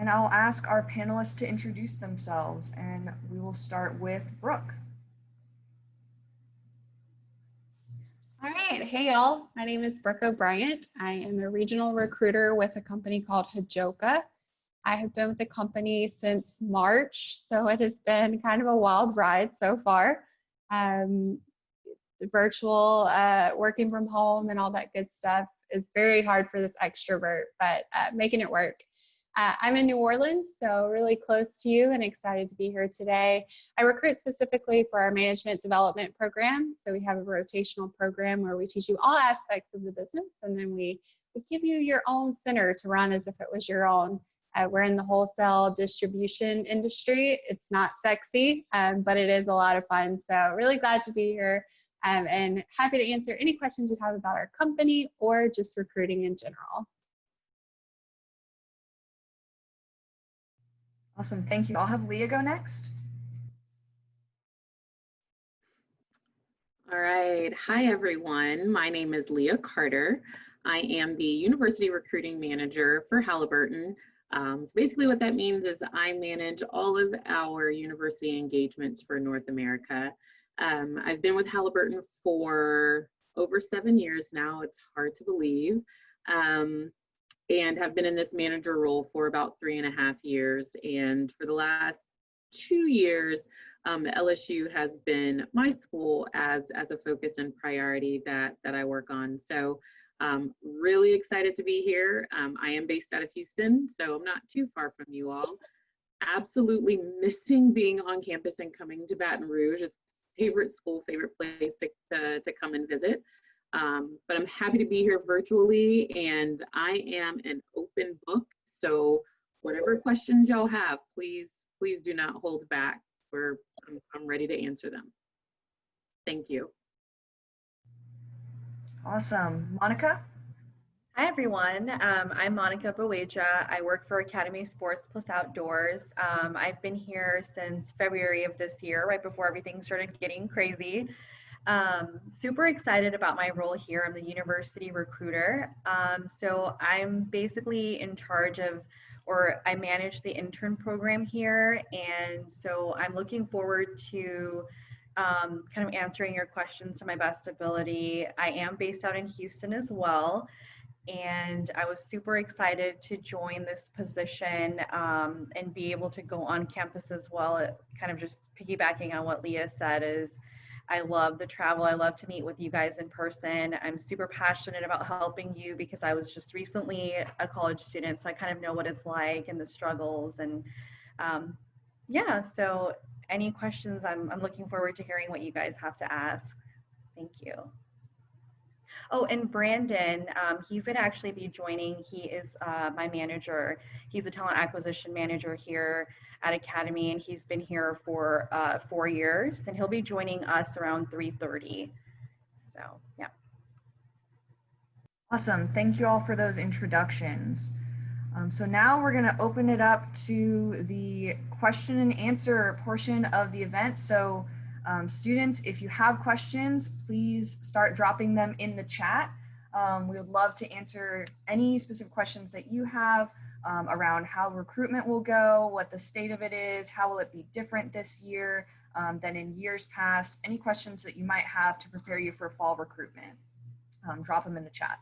And I'll ask our panelists to introduce themselves, and we will start with Brooke. All right. Hey, y'all. My name is Brooke O'Bryant. I am a regional recruiter with a company called Hajoka. I have been with the company since March, so it has been kind of a wild ride so far. The virtual, working from home and all that good stuff is very hard for this extrovert, but making it work. I'm in New Orleans, so really close to you and excited to be here today. I recruit specifically for our management development program. So we have a rotational program where we teach you all aspects of the business, and then we give you your own center to run as if it was your own. We're in the wholesale distribution industry. It's not sexy, but it is a lot of fun. So really glad to be here and happy to answer any questions you have about our company or just recruiting in general. Awesome, thank you. I'll have Leah go next. All right, hi everyone. My name is Leah Carter. I am the University Recruiting Manager for Halliburton. So basically what that means is I manage all of our university engagements for North America. I've been with Halliburton for over 7 years now. It's hard to believe. And have been in this manager role for about 3.5 years. And for the last 2 years, LSU has been my school as a focus and priority that I work on. So really excited to be here. I am based out of Houston, so I'm not too far from you all. Absolutely missing being on campus and coming to Baton Rouge. It's favorite school, favorite place to come and visit. But I'm happy to be here virtually, and I am an open book. So whatever questions y'all have, please do not hold back. I'm ready to answer them. Thank you. Awesome. Monica? Hi, everyone. I'm Monica Boeja. I work for Academy Sports Plus Outdoors. I've been here since February of this year, right before everything started getting crazy. Super excited about my role here. I'm the university recruiter. So I'm basically in charge of, or I manage the intern program here. And so I'm looking forward to kind of answering your questions to my best ability. I am based out in Houston as well. And I was super excited to join this position and be able to go on campus as well. It kind of just piggybacking on what Leah said is I love the travel. I love to meet with you guys in person. I'm super passionate about helping you because I was just recently a college student, so I kind of know what it's like and the struggles. And yeah, so any questions, I'm looking forward to hearing what you guys have to ask. Thank you. Oh, and Brandon, he's going to actually be joining. He is my manager. He's a talent acquisition manager here at Academy, and he's been here for 4 years, and he'll be joining us around 3:30. So, yeah. Awesome. Thank you all for those introductions. So now we're going to open it up to the question and answer portion of the event. So students, if you have questions, please start dropping them in the chat. We would love to answer any specific questions that you have around how recruitment will go, what the state of it is, how will it be different this year than in years past, any questions that you might have to prepare you for fall recruitment. Drop them in the chat.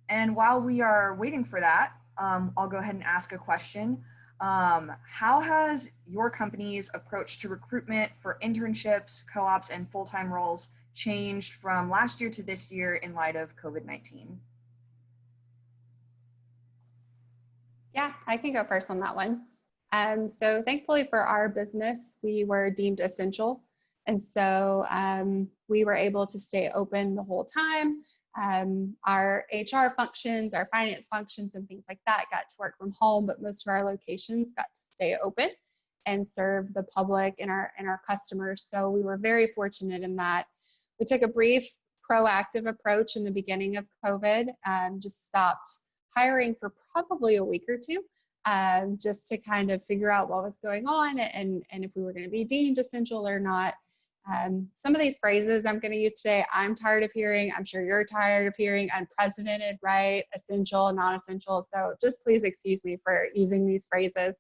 And while we are waiting for that, I'll go ahead and ask a question. How has your company's approach to recruitment for internships, co-ops, and full-time roles changed from last year to this year in light of COVID-19? Yeah, I can go first on that one. So thankfully for our business, we were deemed essential. And so we were able to stay open the whole time. Our HR functions, our finance functions, and things like that got to work from home, but most of our locations got to stay open and serve the public and our customers. So we were very fortunate in that. We took a brief proactive approach in the beginning of COVID, just stopped hiring for probably a week or two, just to kind of figure out what was going on and if we were going to be deemed essential or not. Some of these phrases I'm going to use today, I'm tired of hearing. I'm sure you're tired of hearing. Unprecedented, right? Essential, non-essential. So just please excuse me for using these phrases.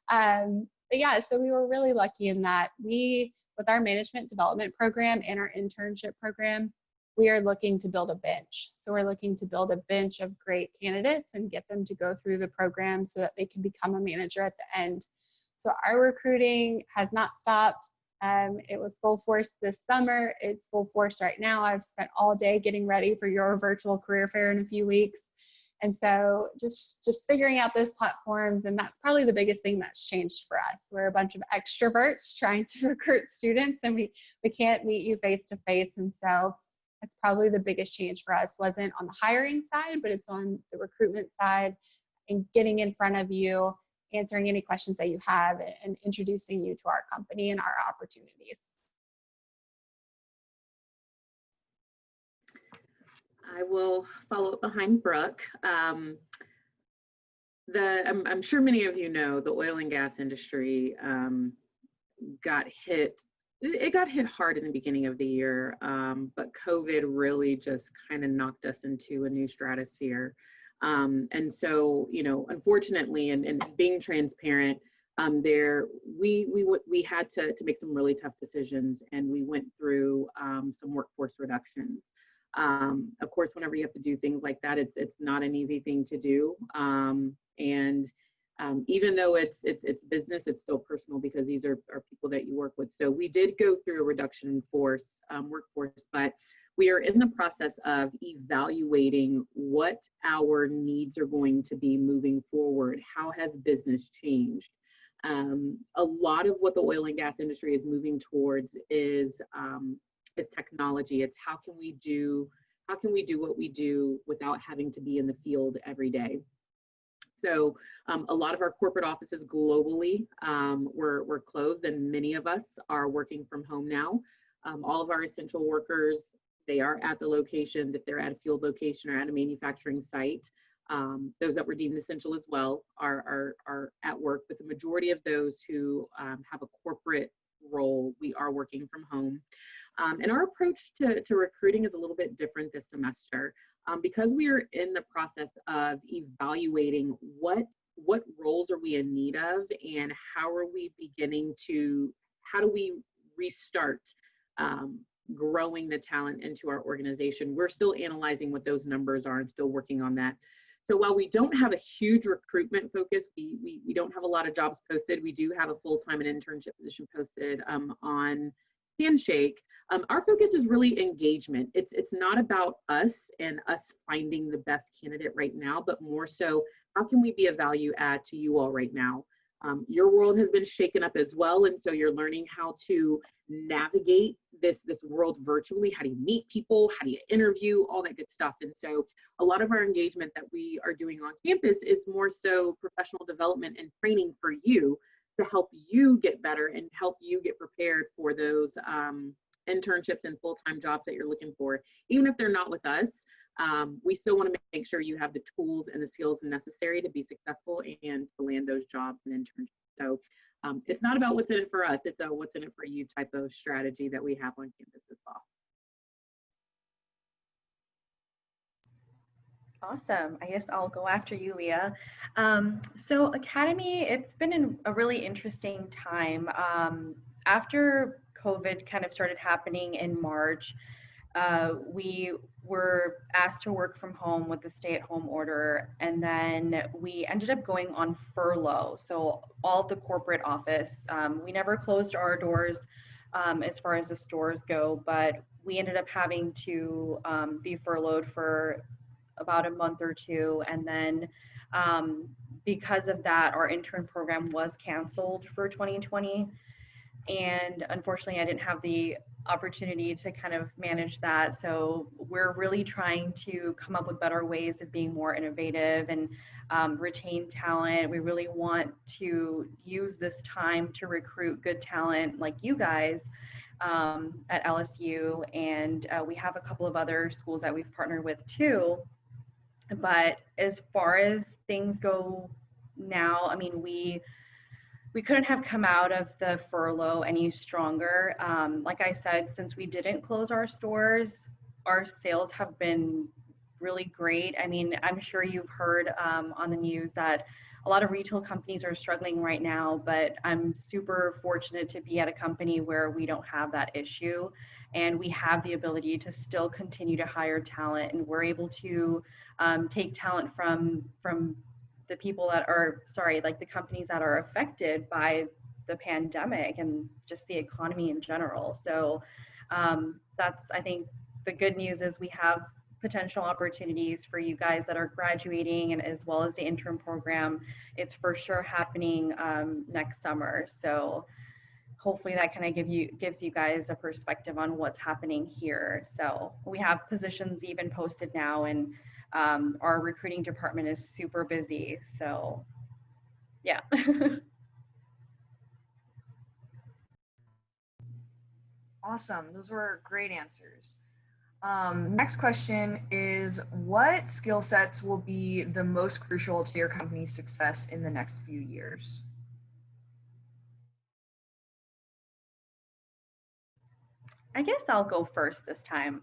But yeah, so we were really lucky in that with our management development program and our internship program, we are looking to build a bench. So we're looking to build a bench of great candidates and get them to go through the program so that they can become a manager at the end. So our recruiting has not stopped. It was full force this summer. It's full force right now. I've spent all day getting ready for your virtual career fair in a few weeks. And so just figuring out those platforms, and that's probably the biggest thing that's changed for us. We're a bunch of extroverts trying to recruit students, and we can't meet you face to face. And so that's probably the biggest change for us. Wasn't on the hiring side, but it's on the recruitment side and getting in front of you, answering any questions that you have, and introducing you to our company and our opportunities. I will follow up behind Brooke. I'm sure many of you know the oil and gas industry got hit. It got hit hard in the beginning of the year, but COVID really just kind of knocked us into a new stratosphere. And so, unfortunately, and being transparent, we had to make some really tough decisions, and we went through some workforce reductions. Of course, whenever you have to do things like that, it's not an easy thing to do. Even though it's business, it's still personal because these are people that you work with. So we did go through a reduction in workforce, but we are in the process of evaluating what our needs are going to be moving forward. How has business changed? A lot of what the oil and gas industry is moving towards is technology. It's how can we do what we do without having to be in the field every day. So a lot of our corporate offices globally were closed, and many of us are working from home now. All of our essential workers, they are at the locations. If they're at a field location or at a manufacturing site, those that were deemed essential as well are at work. But the majority of those who have a corporate role, we are working from home. And our approach to recruiting is a little bit different this semester because we are in the process of evaluating what roles are we in need of, and how do we restart growing the talent into our organization. We're still analyzing what those numbers are and still working on that. So while we don't have a huge recruitment focus, we don't have a lot of jobs posted. We do have a full-time and internship position posted on Handshake. Our focus is really engagement. It's not about us and us finding the best candidate right now, but more so, how can we be a value add to you all right now? Your world has been shaken up as well, and so you're learning how to navigate this world virtually. How do you meet people? How do you interview? All that good stuff. And so a lot of our engagement that we are doing on campus is more so professional development and training for you to help you get better and help you get prepared for those internships and full-time jobs that you're looking for. Even if they're not with us, we still want to make sure you have the tools and the skills necessary to be successful and to land those jobs and internships. So it's not about what's in it for us, it's a what's in it for you type of strategy that we have on campus as well. Awesome. I guess I'll go after you, Leah. So Academy, it's been a really interesting time. After COVID kind of started happening in March, we were asked to work from home with the stay-at-home order, and then we ended up going on furlough. So all of the corporate office, we never closed our doors as far as the stores go, but we ended up having to be furloughed for about a month or two, and then because of that, our intern program was canceled for 2020. And unfortunately, I didn't have the opportunity to kind of manage that. So we're really trying to come up with better ways of being more innovative and retain talent. We really want to use this time to recruit good talent like you guys at LSU. And we have a couple of other schools that we've partnered with too. But as far as things go now, I mean, we couldn't have come out of the furlough any stronger. Like I said, since we didn't close our stores, our sales have been really great. I mean, I'm sure you've heard on the news that a lot of retail companies are struggling right now, but I'm super fortunate to be at a company where we don't have that issue, and we have the ability to still continue to hire talent, and we're able to take talent from the people that are, sorry, like the companies that are affected by the pandemic and just the economy in general. So that's, I think, the good news is we have potential opportunities for you guys that are graduating, and as well as the intern program. It's for sure happening next summer. So hopefully that kind of gives you guys a perspective on what's happening here. So we have positions even posted now, and our recruiting department is super busy. So yeah. Awesome. Those were great answers. Next question is, what skill sets will be the most crucial to your company's success in the next few years? I guess I'll go first this time.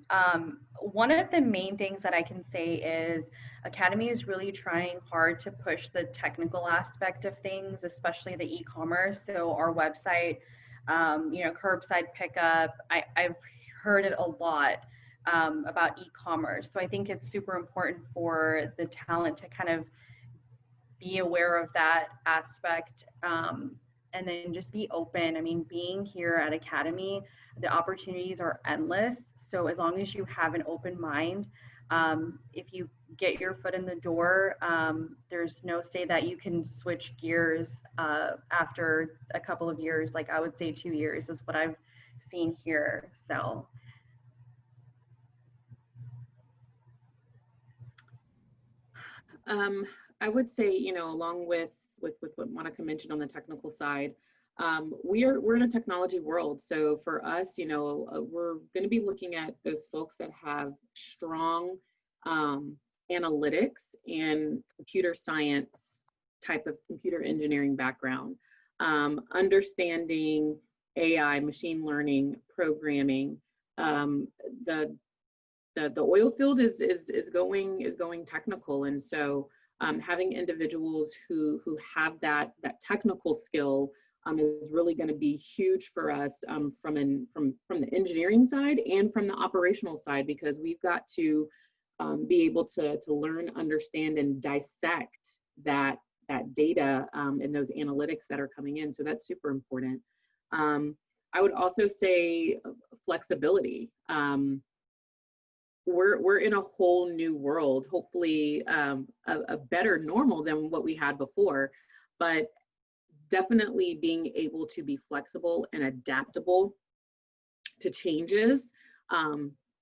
One of the main things that I can say is Academy is really trying hard to push the technical aspect of things, especially the e-commerce. So our website, curbside pickup, I've heard it a lot about e-commerce. So I think it's super important for the talent to kind of be aware of that aspect, and then just be open. I mean, being here at Academy, the opportunities are endless. So as long as you have an open mind, if you get your foot in the door, there's no say that you can switch gears after a couple of years. Like I would say 2 years is what I've seen here. So I would say, along with what Monica mentioned on the technical side, we're in a technology world. So for us, we're going to be looking at those folks that have strong analytics and computer science type of computer engineering background, understanding AI, machine learning, programming. The oil field is going technical, and so having individuals who have that technical skill is really going to be huge for us from the engineering side and from the operational side, because we've got to be able to learn, understand, and dissect that data and those analytics that are coming in. So that's super important. I would also say flexibility. We're in a whole new world, hopefully a better normal than what we had before, but definitely being able to be flexible and adaptable to changes.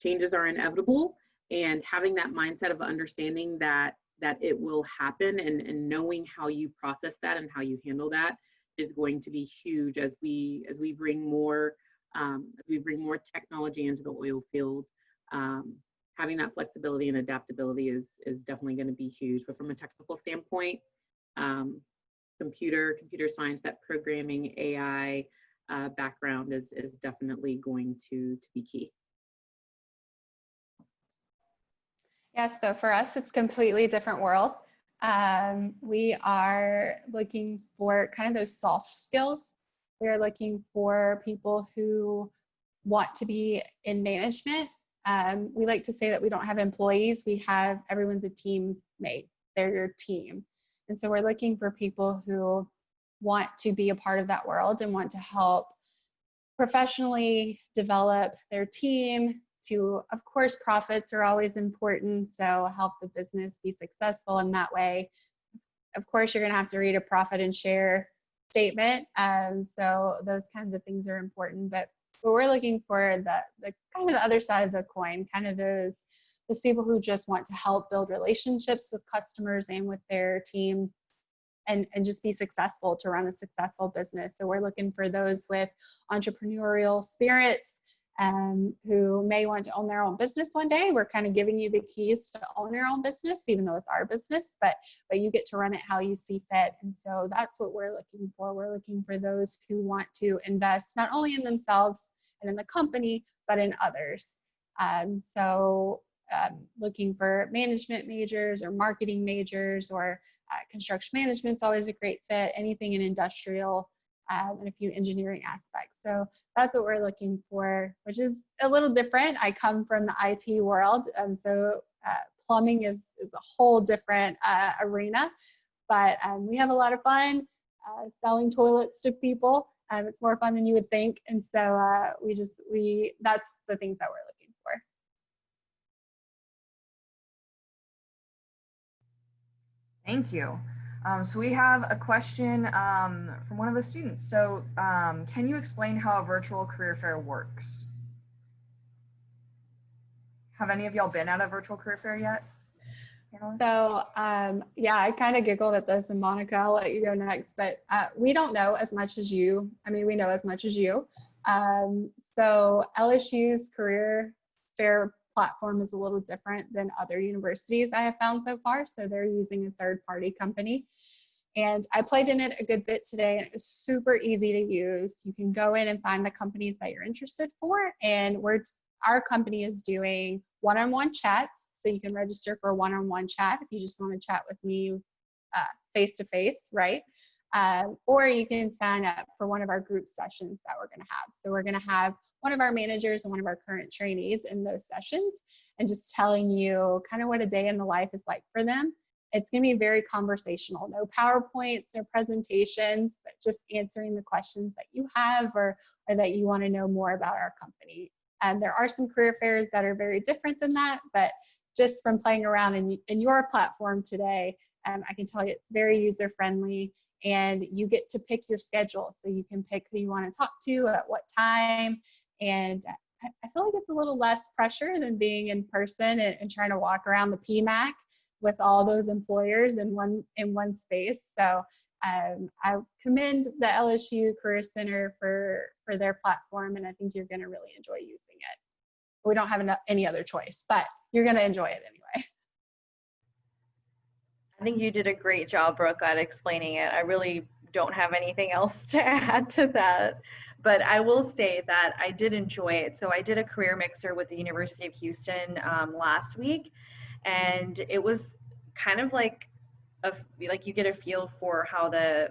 Changes are inevitable, and having that mindset of understanding that it will happen, and knowing how you process that and how you handle that is going to be huge as we bring more technology into the oil field. Having that flexibility and adaptability is definitely going to be huge. But from a technical standpoint, computer science, that programming, AI background is definitely going to be key. Yeah, so for us, it's completely different world. We are looking for kind of those soft skills. We're looking for people who want to be in management. We like to say that we don't have employees, everyone's a teammate, they're your team. And so we're looking for people who want to be a part of that world and want to help professionally develop their team. To, of course, profits are always important, so help the business be successful in that way. Of course, you're going to have to read a profit and share statement, so those kinds of things are important. But we're looking for the kind of the other side of the coin, kind of those people who just want to help build relationships with customers and with their team, and just be successful to run a successful business. So we're looking for those with entrepreneurial spirits, who may want to own their own business one day. We're kind of giving you the keys to own your own business, even though it's our business, but you get to run it how you see fit. And so that's what we're looking for. We're looking for those who want to invest not only in themselves and in the company, but in others. Looking for management majors or marketing majors, or construction management's always a great fit, anything in industrial, and a few engineering aspects. So that's what we're looking for, which is a little different. I come from the IT world, so plumbing is a whole different arena, but we have a lot of fun selling toilets to people. It's more fun than you would think, and so that's the things that we're looking for. Thank you. So we have a question from one of the students. So can you explain how a virtual career fair works? Have any of y'all been at a virtual career fair yet? So yeah, I kind of giggled at this, and Monica, I'll let you go next, but we don't know as much as you. I mean, we know as much as you. So LSU's career fair platform is a little different than other universities I have found so far. So they're using a third-party company. And I played in it a good bit today, and it was super easy to use. You can go in and find the companies that you're interested for, and our company is doing one-on-one chats, so you can register for a one-on-one chat if you just want to chat with me face-to-face, right? Or you can sign up for one of our group sessions that we're going to have. So we're going to have one of our managers and one of our current trainees in those sessions, and just telling you kind of what a day in the life is like for them. It's going to be very conversational, no PowerPoints, no presentations, but just answering the questions that you have or that you want to know more about our company. There are some career fairs that are very different than that, but just from playing around in your platform today, I can tell you it's very user-friendly, and you get to pick your schedule. So you can pick who you want to talk to at what time. And I feel like it's a little less pressure than being in person and trying to walk around the PMAC with all those employers in one space. So I commend the LSU Career Center for their platform, and I think you're going to really enjoy using it. We don't have any other choice, but you're going to enjoy it anyway. I think you did a great job, Brooke, at explaining it. I really don't have anything else to add to that, but I will say that I did enjoy it. So I did a career mixer with the University of Houston last week, and it was kind of like you get a feel for how the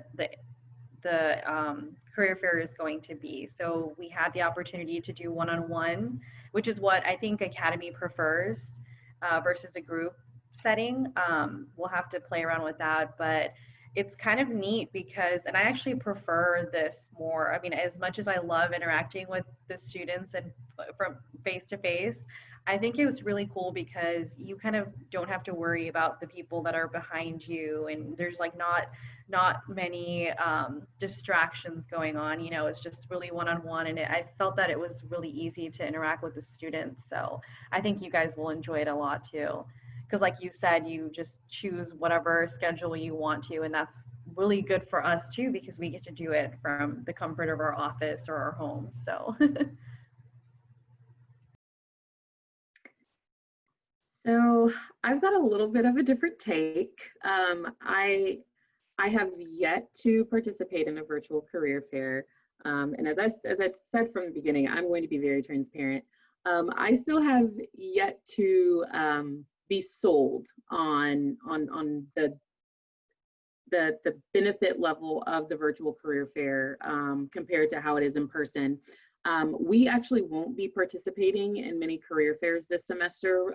career fair is going to be. So we had the opportunity to do one-on-one, which is what I think Academy prefers versus a group setting. We'll have to play around with that, but it's kind of neat because, and I actually prefer this more. I mean, as much as I love interacting with the students and from face to face, I think it was really cool because you kind of don't have to worry about the people that are behind you, and there's like not many distractions going on. You know, it's just really one-on-one, and I felt that it was really easy to interact with the students. So I think you guys will enjoy it a lot too, because like you said, you just choose whatever schedule you want to, and that's really good for us too, because we get to do it from the comfort of our office or our home. So So I've got a little bit of a different take. I have yet to participate in a virtual career fair. And as I said from the beginning, I'm going to be very transparent. I still have yet to be sold on the benefit level of the virtual career fair compared to how it is in person. We actually won't be participating in many career fairs this semester,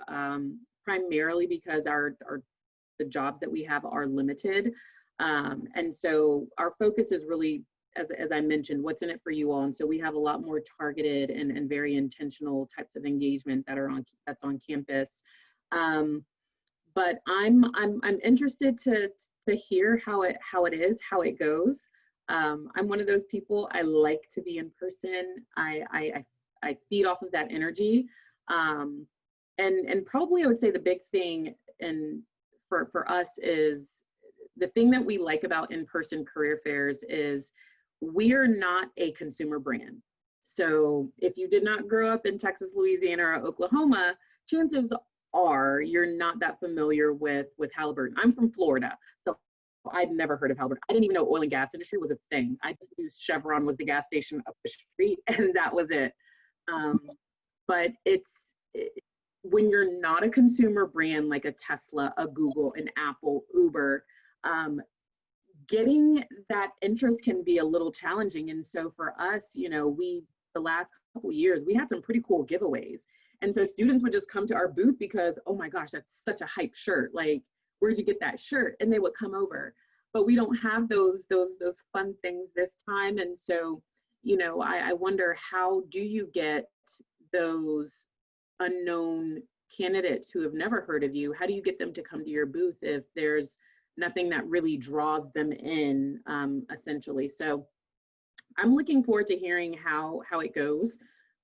primarily because the jobs that we have are limited. And so our focus is really, as I mentioned, what's in it for you all. And so we have a lot more targeted and very intentional types of engagement that's on campus. But I'm interested to hear how it goes. I'm one of those people, I like to be in person. I feed off of that energy. And probably I would say the big thing for us is the thing that we like about in-person career fairs is we're not a consumer brand. So if you did not grow up in Texas, Louisiana, or Oklahoma, chances are you're not that familiar with Halliburton. I'm from Florida, so I'd never heard of Halliburton. I didn't even know oil and gas industry was a thing. I just knew Chevron was the gas station up the street, and that was it. But when you're not a consumer brand like a Tesla, a Google, an Apple, Uber, getting that interest can be a little challenging. And so for us, the last couple of years, we had some pretty cool giveaways. And so students would just come to our booth because, oh my gosh, that's such a hype shirt. Like, where'd you get that shirt? And they would come over. But we don't have those fun things this time. And so, I wonder, how do you get those unknown candidates who have never heard of you? How do you get them to come to your booth if there's nothing that really draws them in, essentially? So I'm looking forward to hearing how it goes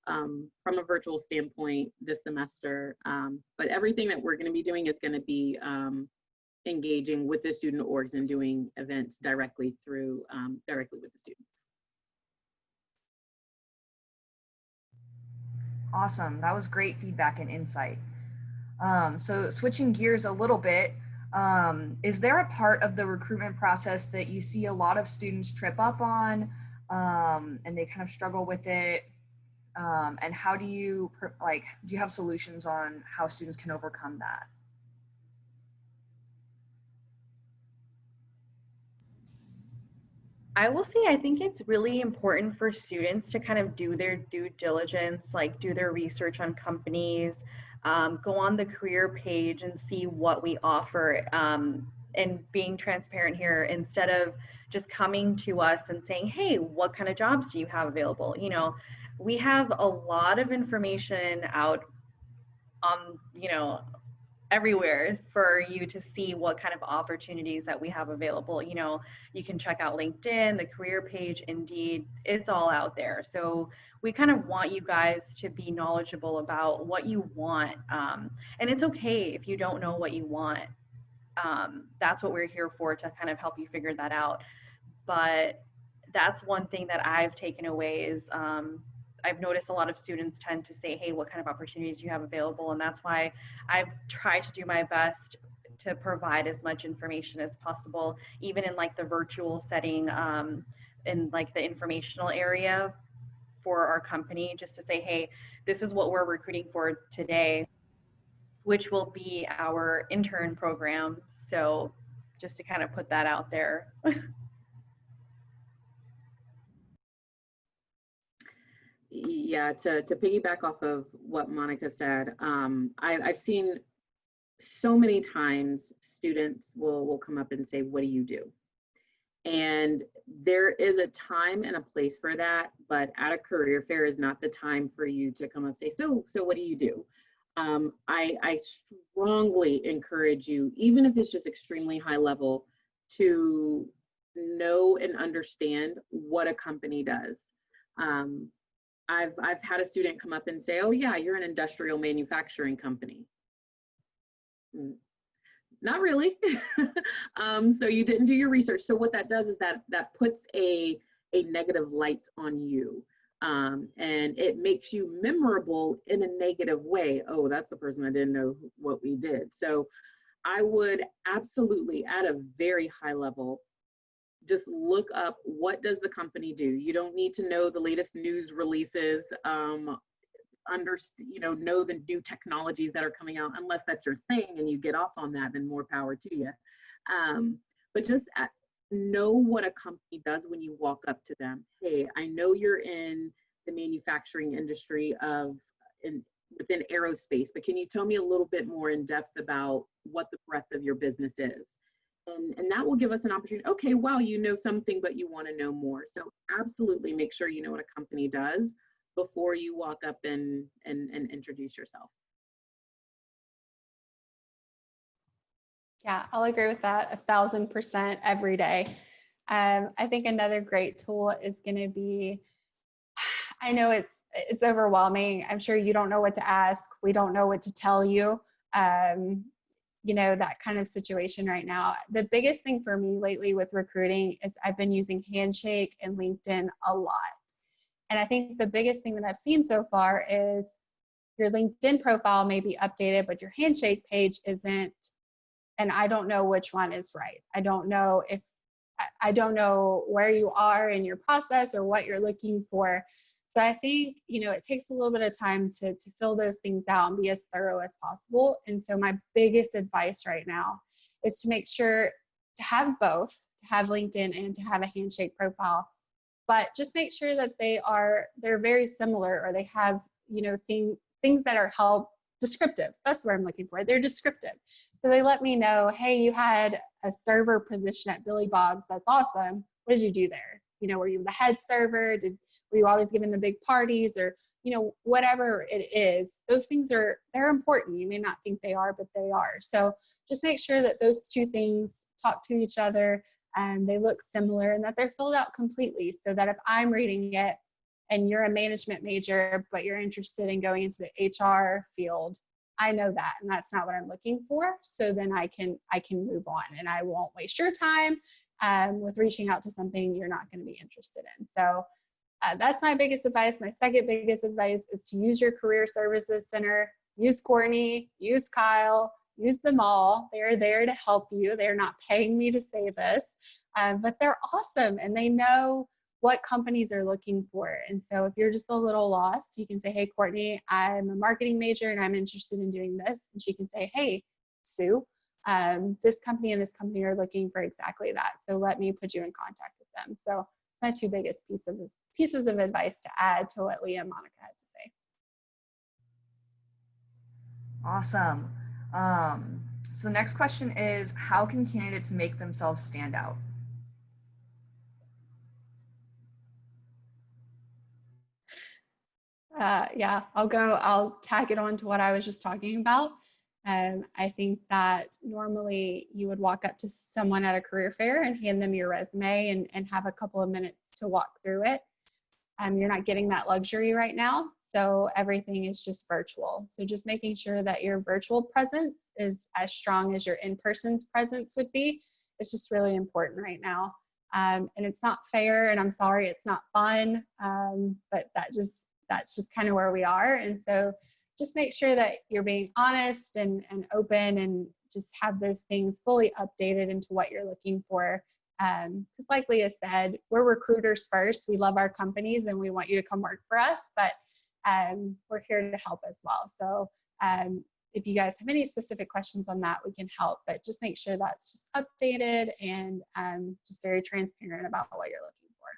from a virtual standpoint this semester. But everything that we're going to be doing is going to be engaging with the student orgs and doing events directly with the students. Awesome. That was great feedback and insight. So switching gears a little bit, is there a part of the recruitment process that you see a lot of students trip up on, and they kind of struggle with it? And how do you have solutions on how students can overcome that? I will say, I think it's really important for students to kind of do their due diligence, like do their research on companies, go on the career page and see what we offer, and being transparent here instead of just coming to us and saying, hey, what kind of jobs do you have available? We have a lot of information out on, everywhere for you to see what kind of opportunities that we have available. You can check out LinkedIn, the career page, Indeed, it's all out there. So we kind of want you guys to be knowledgeable about what you want. And it's okay if you don't know what you want. That's what we're here for, to kind of help you figure that out. But that's one thing that I've taken away is, I've noticed a lot of students tend to say, hey, what kind of opportunities do you have available? And that's why I've tried to do my best to provide as much information as possible, even in like the virtual setting, in like the informational area for our company, just to say, hey, this is what we're recruiting for today, which will be our intern program. So just to kind of put that out there. Yeah, to piggyback off of what Monica said, I've seen so many times students will come up and say, what do you do? And there is a time and a place for that, but at a career fair is not the time for you to come up and say, so what do you do? I strongly encourage you, even if it's just extremely high level, to know and understand what a company does. I've had a student come up and say, oh yeah, you're an industrial manufacturing company. Not really. So you didn't do your research. So what that does is that puts a negative light on you. And it makes you memorable in a negative way. Oh, that's the person that didn't know what we did. So I would absolutely, at a very high level, just look up, what does the company do? You don't need to know the latest news releases, know the new technologies that are coming out, unless that's your thing and you get off on that, then more power to you. But just know what a company does when you walk up to them. Hey, I know you're in the manufacturing industry within aerospace, but can you tell me a little bit more in depth about what the breadth of your business is? And that will give us an opportunity. Okay, wow, you know something, but you want to know more. So absolutely make sure you know what a company does before you walk up and introduce yourself. Yeah, I'll agree with that 1,000% every day. I think another great tool is going to be, I know it's overwhelming. I'm sure you don't know what to ask. We don't know what to tell you. That kind of situation right now. The biggest thing for me lately with recruiting is I've been using Handshake and LinkedIn a lot. And I think the biggest thing that I've seen so far is your LinkedIn profile may be updated, but your handshake page isn't. And I don't know which one is right. I don't know if, I don't know where you are in your process or what you're looking for. So I think, it takes a little bit of time to fill those things out and be as thorough as possible. And so my biggest advice right now is to make sure to have both, to have LinkedIn and to have a handshake profile, but just make sure that they're very similar, or they have, things that are descriptive. That's what I'm looking for. They're descriptive. So they let me know, hey, you had a server position at Billy Bob's. That's awesome. What did you do there? Were you the head server? Were you always giving the big parties, or, whatever it is? Those things they're important. You may not think they are, but they are. So just make sure that those two things talk to each other and they look similar, and that they're filled out completely, so that if I'm reading it and you're a management major, but you're interested in going into the HR field, I know that, and that's not what I'm looking for. So then I can move on, and I won't waste your time with reaching out to something you're not going to be interested in. So that's my biggest advice. My second biggest advice is to use your career services center. Use Courtney, use Kyle, use them all. They're there to help you. They're not paying me to say this, but they're awesome, and they know what companies are looking for. And so if you're just a little lost, you can say, hey, Courtney, I'm a marketing major and I'm interested in doing this. And she can say, hey, Sue, this company and this company are looking for exactly that. So let me put you in contact with them. So it's my two biggest pieces of advice to add to what Leah and Monica had to say. Awesome. So the next question is, how can candidates make themselves stand out? Yeah, I'll tag it on to what I was just talking about. I think that normally you would walk up to someone at a career fair and hand them your resume and have a couple of minutes to walk through it. You're not getting that luxury right now, so everything is just virtual. So just making sure that your virtual presence is as strong as your in-person presence would be. It's just really important right now. And it's not fair, and I'm sorry, it's not fun, but that's just kind of where we are. And so just make sure that you're being honest and open, and just have those things fully updated into what you're looking for. Because like Leah said, we're recruiters first. We love our companies and we want you to come work for us, but we're here to help as well. So if you guys have any specific questions on that, we can help, but just make sure that's just updated and just very transparent about what you're looking for.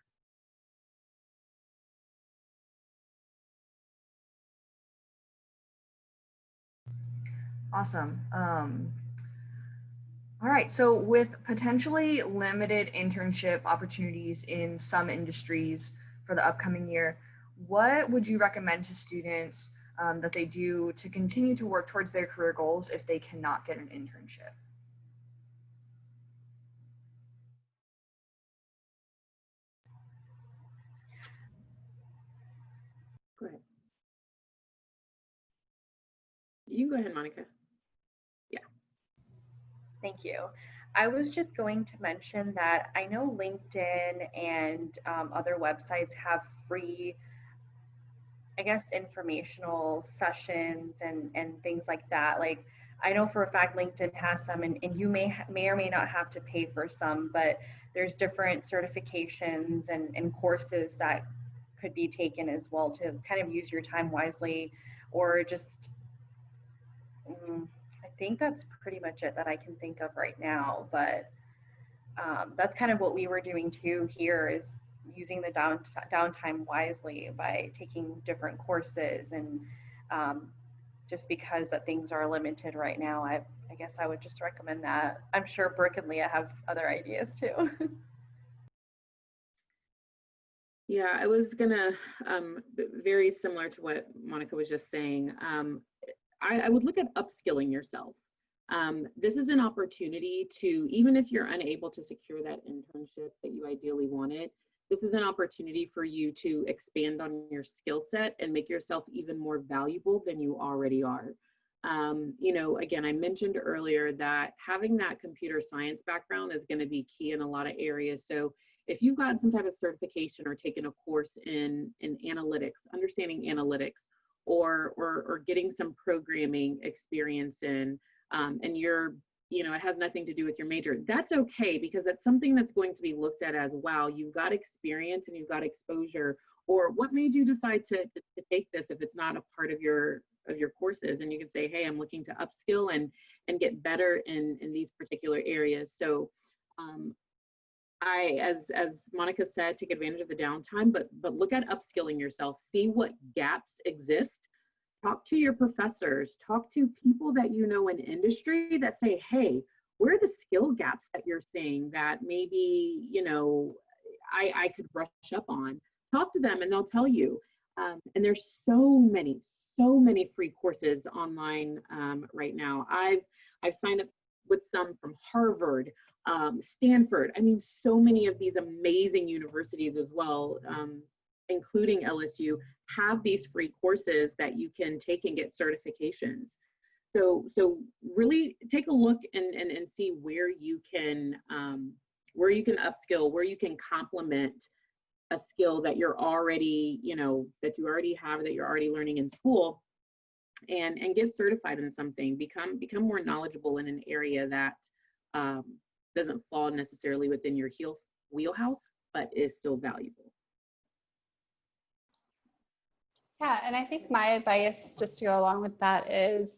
Awesome. All right, so with potentially limited internship opportunities in some industries for the upcoming year, what would you recommend to students that they do to continue to work towards their career goals if they cannot get an internship? Go ahead. You go ahead, Monica. Yeah. Thank you. I was just going to mention that I know LinkedIn and other websites have free, I guess, informational sessions and things like that. Like, I know for a fact LinkedIn has some, and you may or may not have to pay for some, but there's different certifications and courses that could be taken as well to kind of use your time wisely, or just I think that's pretty much it that I can think of right now. But that's kind of what we were doing too here, is using the downtime wisely by taking different courses, and just because that things are limited right now, I guess I would just recommend that. I'm sure Brooke and Leah have other ideas too. Yeah, I was gonna, very similar to what Monica was just saying. I would look at upskilling yourself. This is an opportunity to, even if you're unable to secure that internship that you ideally wanted, this is an opportunity for you to expand on your skill set and make yourself even more valuable than you already are. Again, I mentioned earlier that having that computer science background is going to be key in a lot of areas. So if you've got some type of certification or taken a course in analytics, understanding analytics, or getting some programming experience in, and you're, you know, it has nothing to do with your major, that's okay, because that's something that's going to be looked at as, wow, you've got experience and you've got exposure, or what made you decide to take this if it's not a part of your courses. And you can say, hey, I'm looking to upskill and get better in these particular areas. So I, as Monica said, take advantage of the downtime, but look at upskilling yourself, see what gaps exist. Talk to your professors, talk to people that you know in industry that say, hey, where are the skill gaps that you're seeing that maybe, you know, I could brush up on. Talk to them and they'll tell you. And there's so many free courses online right now. I've signed up with some from Harvard, Stanford. I mean, so many of these amazing universities as well, including LSU, have these free courses that you can take and get certifications. So really take a look and see where you can upskill, where you can complement a skill that you're already, you know, that you already have, that you're already learning in school, and get certified in something. Become more knowledgeable in an area that doesn't fall necessarily within your wheelhouse, but is still valuable. Yeah, and I think my advice, just to go along with that, is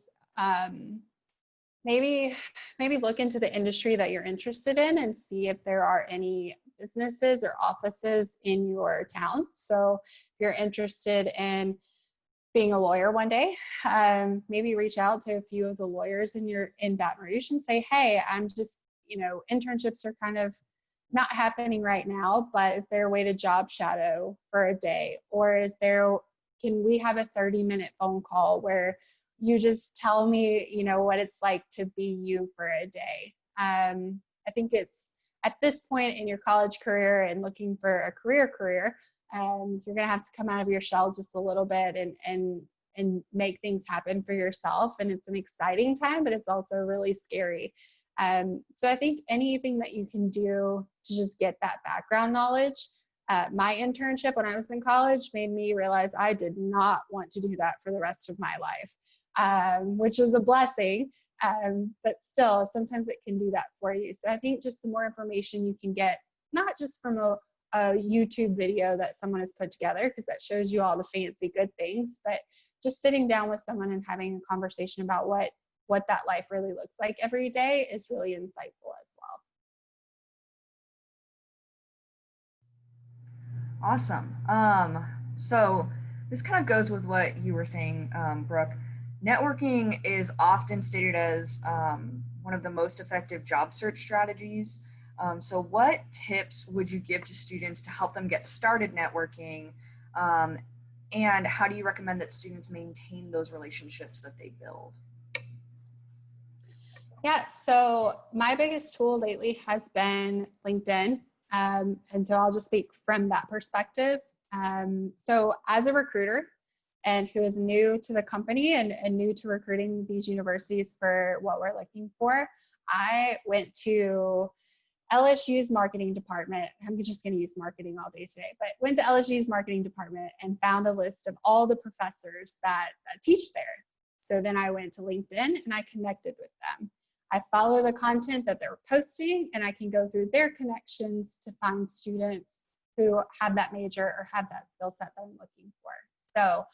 maybe look into the industry that you're interested in and see if there are any businesses or offices in your town. So if you're interested in being a lawyer one day, maybe reach out to a few of the lawyers in Baton Rouge and say, hey, I'm just, you know, internships are kind of not happening right now, but is there a way to job shadow for a day? Or can we have a 30-minute phone call where you just tell me, you know, what it's like to be you for a day? I think it's at this point in your college career and looking for a career, you're going to have to come out of your shell just a little bit and make things happen for yourself. And it's an exciting time, but it's also really scary. So I think anything that you can do to just get that background knowledge. My internship when I was in college made me realize I did not want to do that for the rest of my life, which is a blessing. But still, sometimes it can do that for you. So I think just the more information you can get, not just from a YouTube video that someone has put together, because that shows you all the fancy good things, but just sitting down with someone and having a conversation about what that life really looks like every day is really insightful as well. Awesome. So this kind of goes with what you were saying, Brooke. Networking is often stated as one of the most effective job search strategies. So what tips would you give to students to help them get started networking? And how do you recommend that students maintain those relationships that they build? Yeah, so my biggest tool lately has been LinkedIn. And so I'll just speak from that perspective. So as a recruiter and who is new to the company and new to recruiting these universities for what we're looking for, I went to LSU's marketing department. I'm just going to use marketing all day today, but went to LSU's marketing department and found a list of all the professors that teach there. So then I went to LinkedIn and I connected with them. I follow the content that they're posting and I can go through their connections to find students who have that major or have that skill set that I'm looking for. So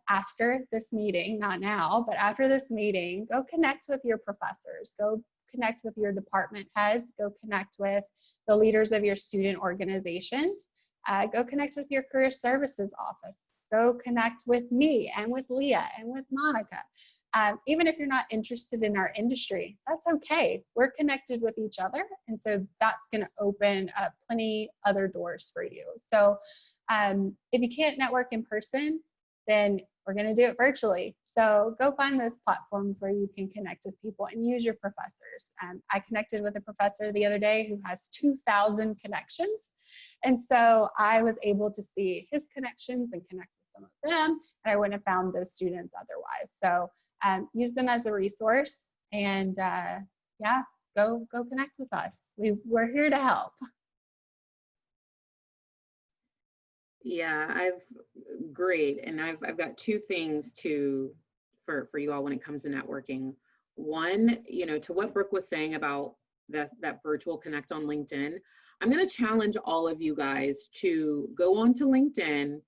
after this meeting, not now, but after this meeting, go connect with your professors, go connect with your department heads, go connect with the leaders of your student organizations, go connect with your career services office, go connect with me and with Leah and with Monica. Even if you're not interested in our industry, that's okay. We're connected with each other. And so that's going to open up plenty other doors for you. So if you can't network in person, then we're going to do it virtually. So go find those platforms where you can connect with people and use your professors. I connected with a professor the other day who has 2,000 connections. And so I was able to see his connections and connect with some of them, and I wouldn't have found those students otherwise. So use them as a resource, and yeah, go connect with us. We're here to help. Yeah, great. And I've got two things for you all when it comes to networking. One, to what Brooke was saying about that virtual connect on LinkedIn, I'm going to challenge all of you guys to go onto LinkedIn,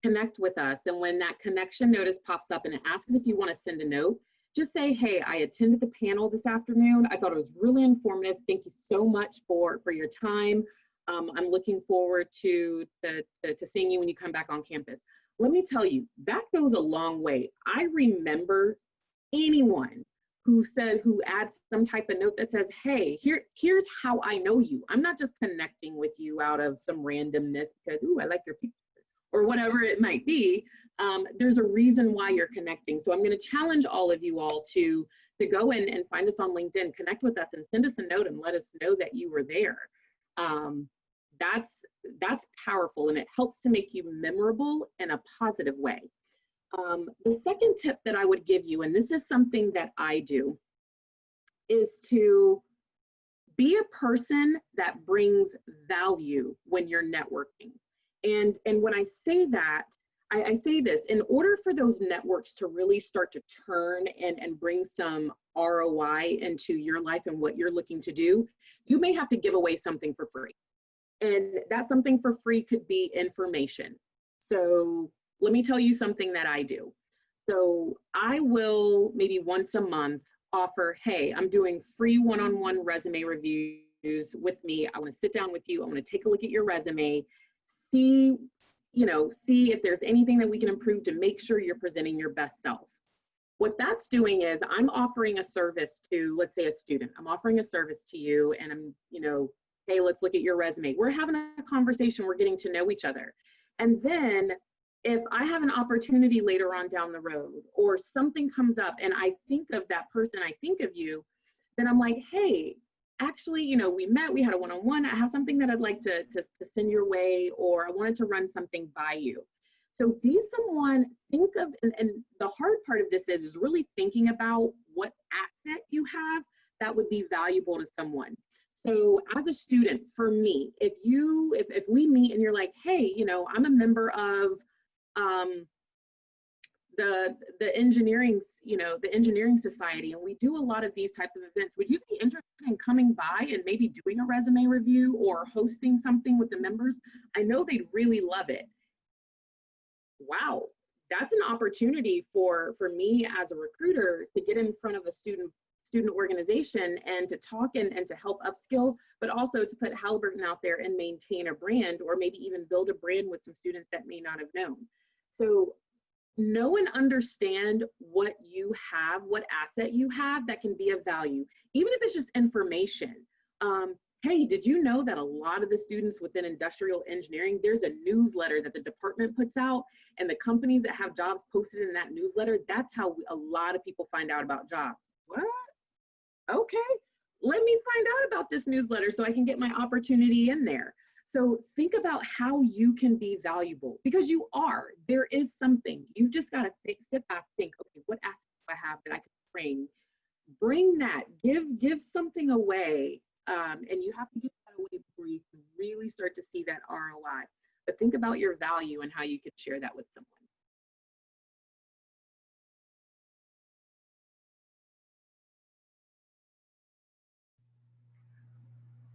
connect with us. And when that connection notice pops up and it asks if you want to send a note, just say, hey, I attended the panel this afternoon. I thought it was really informative. Thank you so much for your time. I'm looking forward to seeing you when you come back on campus. Let me tell you, that goes a long way. I remember anyone who adds some type of note that says, hey, here's how I know you. I'm not just connecting with you out of some randomness because, ooh, I like your picture or whatever it might be. There's a reason why you're connecting. So I'm going to challenge all of you all to go in and find us on LinkedIn, connect with us, and send us a note and let us know that you were there. That's powerful, and it helps to make you memorable in a positive way. The second tip that I would give you, and this is something that I do, is to be a person that brings value when you're networking. And when I say that, I say this, in order for those networks to really start to turn and bring some ROI into your life and what you're looking to do, you may have to give away something for free. And that something for free could be information. So let me tell you something that I do. So I will maybe once a month offer, hey, I'm doing free one-on-one resume reviews with me. I want to sit down with you. I want to take a look at your resume, see if there's anything that we can improve to make sure you're presenting your best self. What that's doing is I'm offering a service to, let's say, a student. I'm offering a service to you, and I'm, hey, let's look at your resume. We're having a conversation. We're getting to know each other. And then if I have an opportunity later on down the road, or something comes up and I think of that person, I think of you, then I'm like, hey, actually, we met, we had a one-on-one. I have something that I'd like to send your way, or I wanted to run something by you. So be someone, think of, and the hard part of this is really thinking about what asset you have that would be valuable to someone. So as a student, for me, if we meet and you're like, hey, I'm a member of the engineering, the engineering society, and we do a lot of these types of events. Would you be interested in coming by and maybe doing a resume review or hosting something with the members? I know they'd really love it. Wow, that's an opportunity for me as a recruiter to get in front of a student organization and to talk and to help upskill, but also to put Halliburton out there and maintain a brand, or maybe even build a brand with some students that may not have known. So know and understand what you have, what asset you have that can be of value, even if it's just information. Hey, did you know that a lot of the students within industrial engineering, there's a newsletter that the department puts out, and the companies that have jobs posted in that newsletter, that's how a lot of people find out about jobs. What? Okay, let me find out about this newsletter so I can get my opportunity in there. So think about how you can be valuable, because you are. There is something. You've just got to sit back, think, okay, what asset do I have that I can bring? Bring that. Give something away, and you have to give that away before you can really start to see that ROI. But think about your value and how you could share that with someone.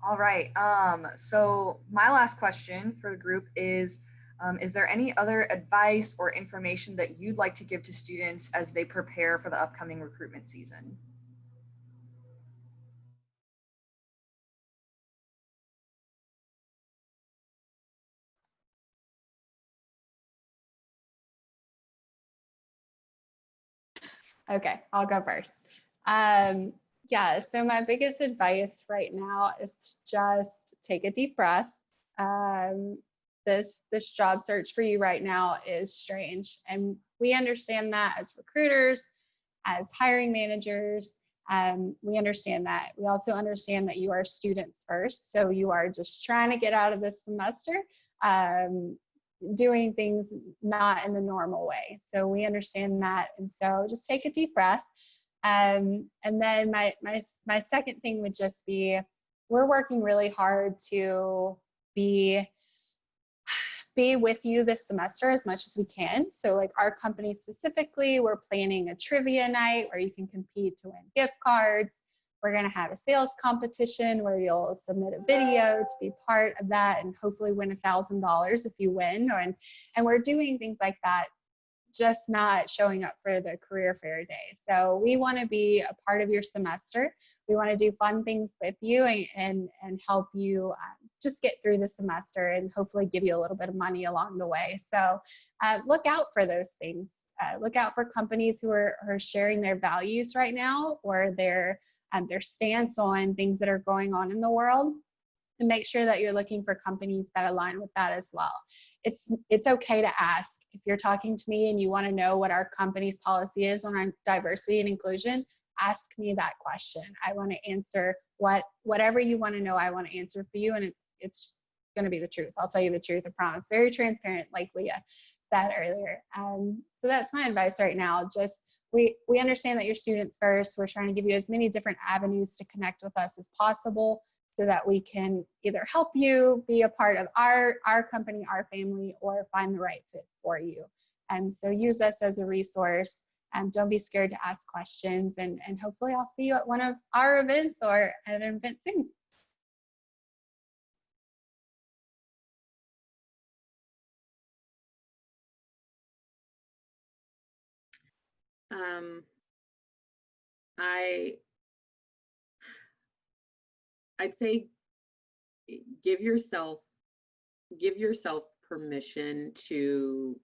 All right. So my last question for the group is there any other advice or information that you'd like to give to students as they prepare for the upcoming recruitment season? Okay, I'll go first. Yeah, so my biggest advice right now is just take a deep breath. This job search for you right now is strange, and we understand that as recruiters, as hiring managers. We understand that. We also understand that you are students first, so you are just trying to get out of this semester, doing things not in the normal way. So we understand that, and so just take a deep breath. And then my second thing would just be, we're working really hard to be be with you this semester as much as we can. So like our company specifically, we're planning a trivia night where you can compete to win gift cards. We're going to have a sales competition where you'll submit a video to be part of that and hopefully win $1,000 if you win. And we're doing things like that, just not showing up for the career fair day. So we want to be a part of your semester. We want to do fun things with you and help you just get through the semester and hopefully give you a little bit of money along the way. So look out for those things. Look out for companies who are sharing their values right now, or their stance on things that are going on in the world, and make sure that you're looking for companies that align with that as well. It's okay to ask. If you're talking to me and you want to know what our company's policy is on diversity and inclusion, ask me that question. I want to answer whatever you want to know. I want to answer for you, and it's going to be the truth. I'll tell you the truth, I promise. Very transparent, like Leah said earlier. So that's my advice right now. Just we understand that you're students first. We're trying to give you as many different avenues to connect with us as possible, so that we can either help you be a part of our company, our family, or find the right fit for you. And so use us as a resource, and don't be scared to ask questions. And hopefully I'll see you at one of our events or at an event soon. I'd say give yourself permission to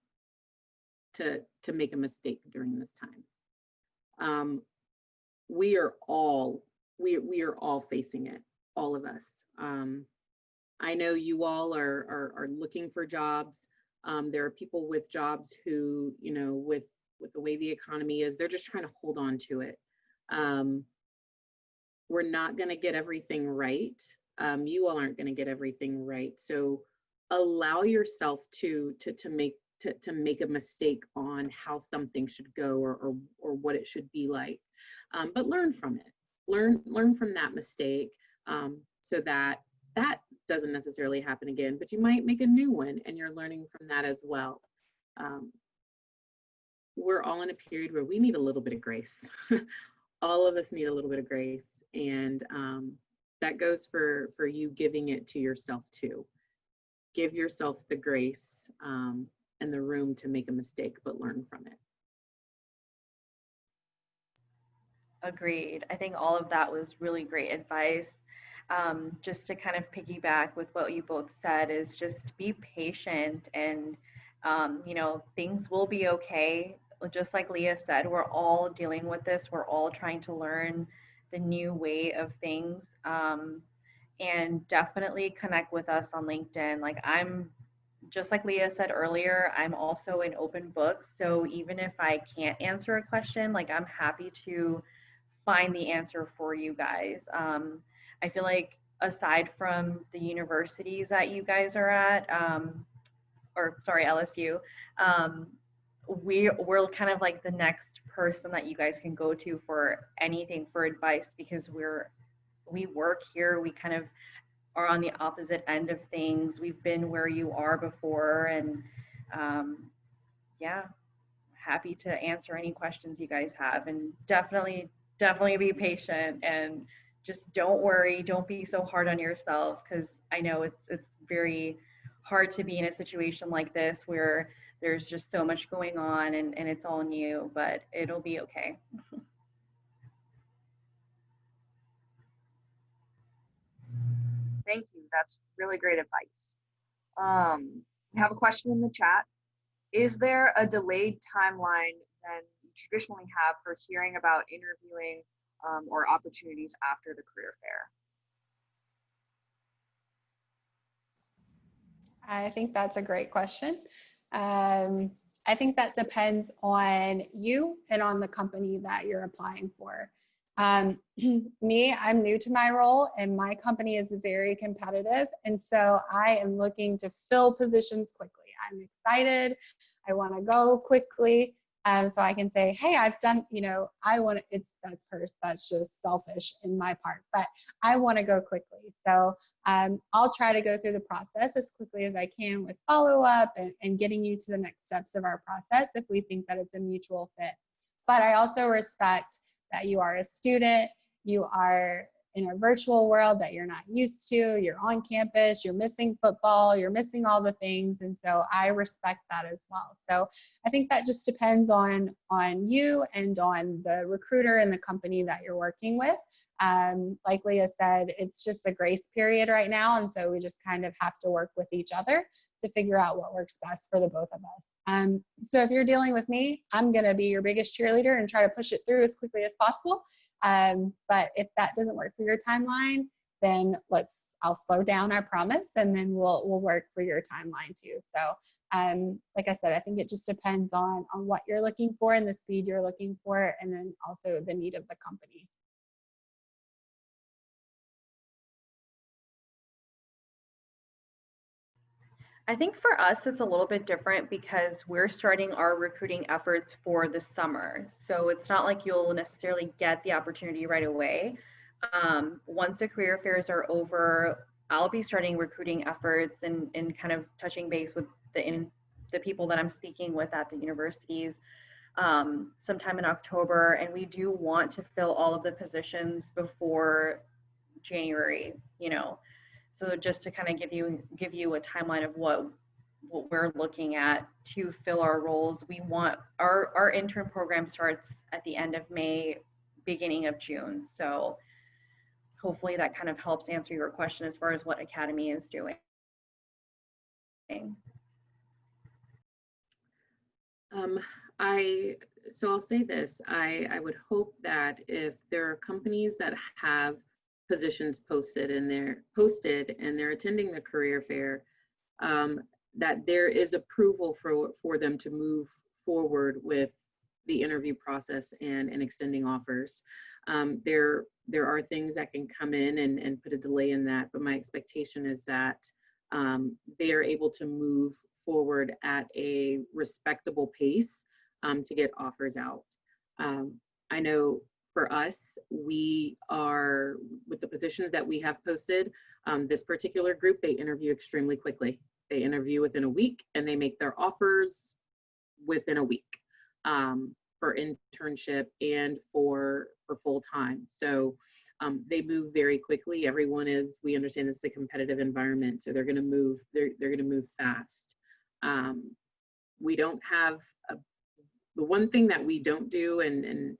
make a mistake during this time. We are all facing it, all of us. I know you all are looking for jobs. There are people with jobs who, you know, with the way the economy is, they're just trying to hold on to it. We're not going to get everything right. You all aren't going to get everything right. So allow yourself to make a mistake on how something should go, or what it should be like. But learn from it. Learn from that mistake, so that doesn't necessarily happen again, but you might make a new one and you're learning from that as well. We're all in a period where we need a little bit of grace. All of us need a little bit of grace, and that goes for you giving it to yourself too. Give yourself the grace and the room to make a mistake, but learn from it. Agreed. I think all of that was really great advice. Just to kind of piggyback with what you both said, is just be patient, and you know, things will be okay. Just like Leah said, we're all dealing with this. We're all trying to learn the new way of things. And definitely connect with us on LinkedIn. Like, I'm just like Leah said earlier, I'm also an open book. So even if I can't answer a question, like, I'm happy to find the answer for you guys. I feel like aside from the universities that you guys are at, or sorry, LSU, we're kind of like the next person that you guys can go to for anything, for advice, because we work here. We kind of are on the opposite end of things. We've been where you are before, and yeah, happy to answer any questions you guys have. And definitely be patient, and just don't worry. Don't be so hard on yourself, because I know it's very hard to be in a situation like this where there's just so much going on, and it's all new, but it'll be okay. Thank you. That's really great advice. We have a question in the chat. Is there a delayed timeline than you traditionally have for hearing about interviewing or opportunities after the career fair? I think that's a great question. I think that depends on you and on the company that you're applying for. Me, I'm new to my role, and my company is very competitive. And so I am looking to fill positions quickly. I'm excited. I want to go quickly. So I can say, hey, I've done, I want to, that's just selfish in my part, but I want to go quickly. So I'll try to go through the process as quickly as I can with follow up and getting you to the next steps of our process if we think that it's a mutual fit. But I also respect that you are a student, you are in a virtual world that you're not used to, you're on campus, you're missing football, you're missing all the things. And so I respect that as well. So I think that just depends on you and on the recruiter and the company that you're working with. Like Leah said, it's just a grace period right now. And so we just kind of have to work with each other to figure out what works best for the both of us. So if you're dealing with me, I'm going to be your biggest cheerleader and try to push it through as quickly as possible. But if that doesn't work for your timeline, then I'll slow down, I promise, and then we'll work for your timeline too. So like I said, I think it just depends on what you're looking for and the speed you're looking for, and then also the need of the company. I think for us, it's a little bit different because we're starting our recruiting efforts for the summer. So it's not like you'll necessarily get the opportunity right away. Once the career fairs are over, I'll be starting recruiting efforts and kind of touching base with the people that I'm speaking with at the universities sometime in October. And we do want to fill all of the positions before January, So just to kind of give you a timeline of what we're looking at to fill our roles, we want our intern program starts at the end of May, beginning of June. So hopefully that kind of helps answer your question as far as what Academy is doing. So I'll say this, I would hope that if there are companies that have positions posted and they're attending the career fair, that there is approval for them to move forward with the interview process and extending offers. There are things that can come in and put a delay in that, but my expectation is that they are able to move forward at a respectable pace to get offers out. I know for us, we are, with the positions that we have posted, this particular group, they interview extremely quickly. They interview within a week and they make their offers within a week for internship and for full-time. So they move very quickly. We understand it's a competitive environment, so they're gonna move fast. We don't have, the one thing that we don't do, and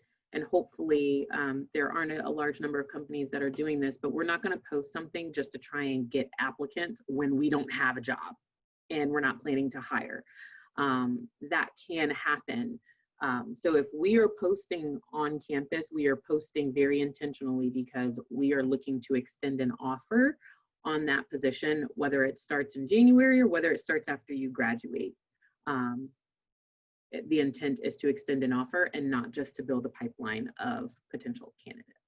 hopefully there aren't a large number of companies that are doing this, but we're not going to post something just to try and get applicants when we don't have a job and we're not planning to hire. That can happen. So if we are posting on campus, we are posting very intentionally because we are looking to extend an offer on that position, whether it starts in January or whether it starts after you graduate. The intent is to extend an offer and not just to build a pipeline of potential candidates.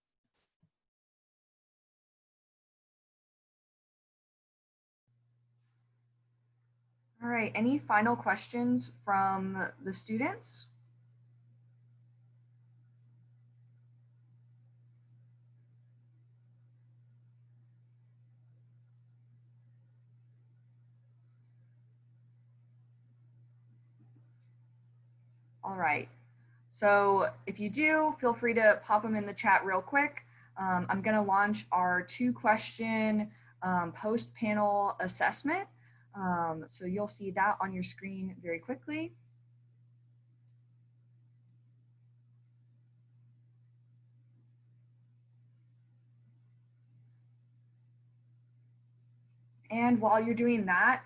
All right, any final questions from the students? All right, so if you do, feel free to pop them in the chat real quick. I'm gonna launch our 2-question post-panel assessment. So you'll see that on your screen very quickly. And while you're doing that,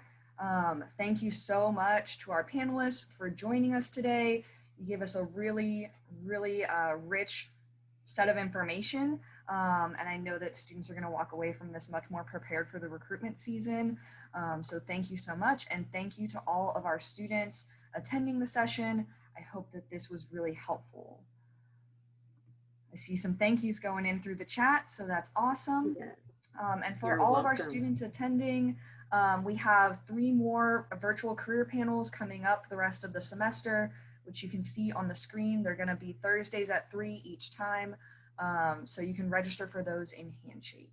thank you so much to our panelists for joining us today. You gave us a really, really rich set of information. And I know that students are going to walk away from this much more prepared for the recruitment season. So thank you so much. And thank you to all of our students attending the session. I hope that this was really helpful. I see some thank yous going in through the chat, so that's awesome. Yeah. And for You're all of our welcome. students attending, we have 3 more virtual career panels coming up the rest of the semester which you can see on the screen. They're going to be Thursdays at 3 each time. So you can register for those in Handshake.